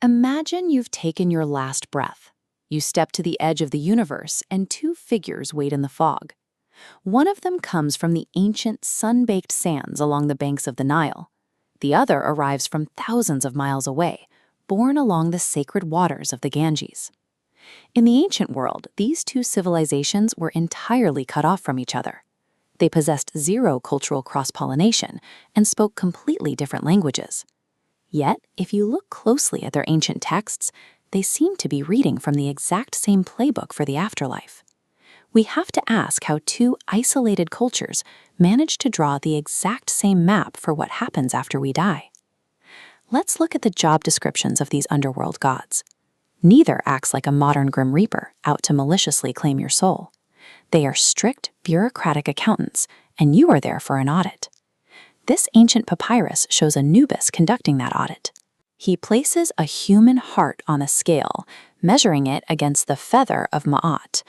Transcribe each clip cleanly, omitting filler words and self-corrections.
Imagine you've taken your last breath. You step to the edge of the universe, and two figures wait in the fog. One of them comes from the ancient sun-baked sands along the banks of the Nile. The other arrives from thousands of miles away, born along the sacred waters of the Ganges. In the ancient world, these two civilizations were entirely cut off from each other. They possessed zero cultural cross-pollination and spoke completely different languages. Yet, if you look closely at their ancient texts, they seem to be reading from the exact same playbook for the afterlife. We have to ask how two isolated cultures manage to draw the exact same map for what happens after we die. Let's look at the job descriptions of these underworld gods. Neither acts like a modern Grim Reaper out to maliciously claim your soul. They are strict, bureaucratic accountants, and you are there for an audit. This ancient papyrus shows Anubis conducting that audit. He places a human heart on a scale, measuring it against the feather of Ma'at.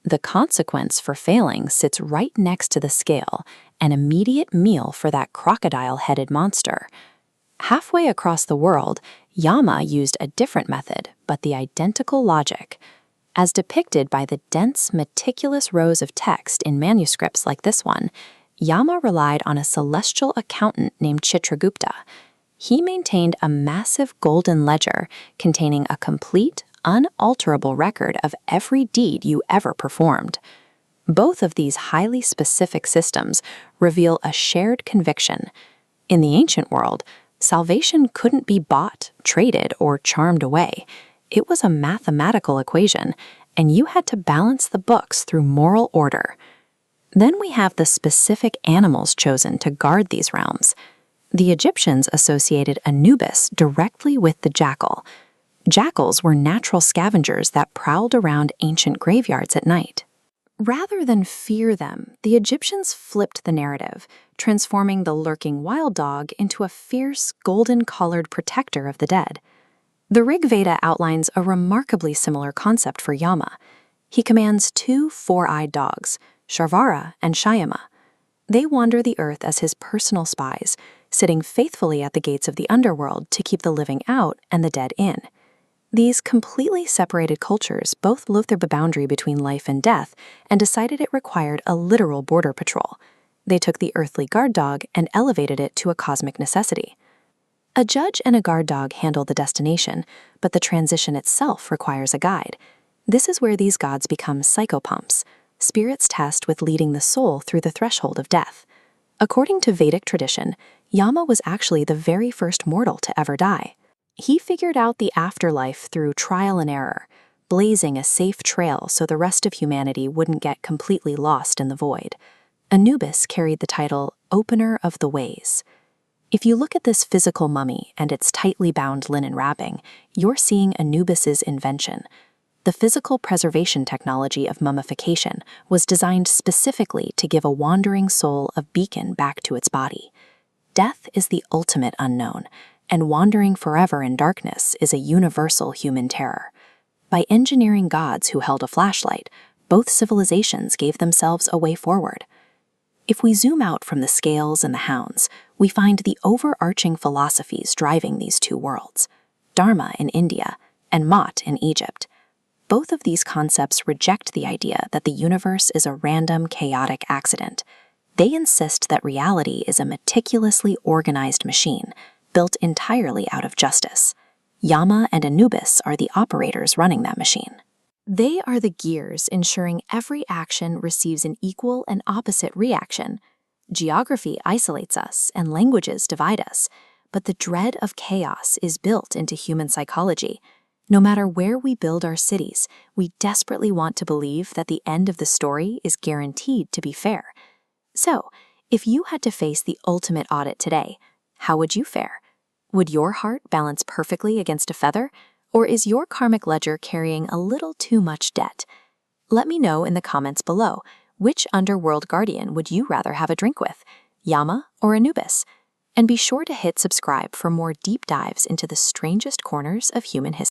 The consequence for failing sits right next to the scale, an immediate meal for that crocodile-headed monster. Halfway across the world, Yama used a different method, but the identical logic. As depicted by the dense, meticulous rows of text in manuscripts like this one, Yama relied on a celestial accountant named Chitragupta. He maintained a massive golden ledger containing a complete, unalterable record of every deed you ever performed. Both of these highly specific systems reveal a shared conviction. In the ancient world, salvation couldn't be bought, traded, or charmed away. It was a mathematical equation, and you had to balance the books through moral order. Then we have the specific animals chosen to guard these realms. The Egyptians associated Anubis directly with the jackal. Jackals were natural scavengers that prowled around ancient graveyards at night. Rather than fear them, the Egyptians flipped the narrative, transforming the lurking wild dog into a fierce, golden-collared protector of the dead. The Rig Veda outlines a remarkably similar concept for Yama. He commands two four-eyed dogs, Sharvara and Shyama. They wander the earth as his personal spies, sitting faithfully at the gates of the underworld to keep the living out and the dead in. These completely separated cultures both looked at the boundary between life and death and decided it required a literal border patrol. They took the earthly guard dog and elevated it to a cosmic necessity. A judge and a guard dog handle the destination, but the transition itself requires a guide. This is where these gods become psychopomps, spirits tasked with leading the soul through the threshold of death. According to Vedic tradition, Yama was actually the very first mortal to ever die. He figured out the afterlife through trial and error, blazing a safe trail so the rest of humanity wouldn't get completely lost in the void. Anubis carried the title Opener of the Ways. If you look at this physical mummy and its tightly bound linen wrapping, you're seeing Anubis's invention. The physical preservation technology of mummification was designed specifically to give a wandering soul a beacon back to its body. Death is the ultimate unknown, and wandering forever in darkness is a universal human terror. By engineering gods who held a flashlight, both civilizations gave themselves a way forward. If we zoom out from the scales and the hounds, we find the overarching philosophies driving these two worlds: Dharma in India and Mot in Egypt. Both of these concepts reject the idea that the universe is a random, chaotic accident. They insist that reality is a meticulously organized machine, built entirely out of justice. Yama and Anubis are the operators running that machine. They are the gears ensuring every action receives an equal and opposite reaction. Geography isolates us and languages divide us, but the dread of chaos is built into human psychology. No matter where we build our cities, we desperately want to believe that the end of the story is guaranteed to be fair. So, if you had to face the ultimate audit today, how would you fare? Would your heart balance perfectly against a feather? Or is your karmic ledger carrying a little too much debt? Let me know in the comments below, which underworld guardian would you rather have a drink with, Yama or Anubis? And be sure to hit subscribe for more deep dives into the strangest corners of human history.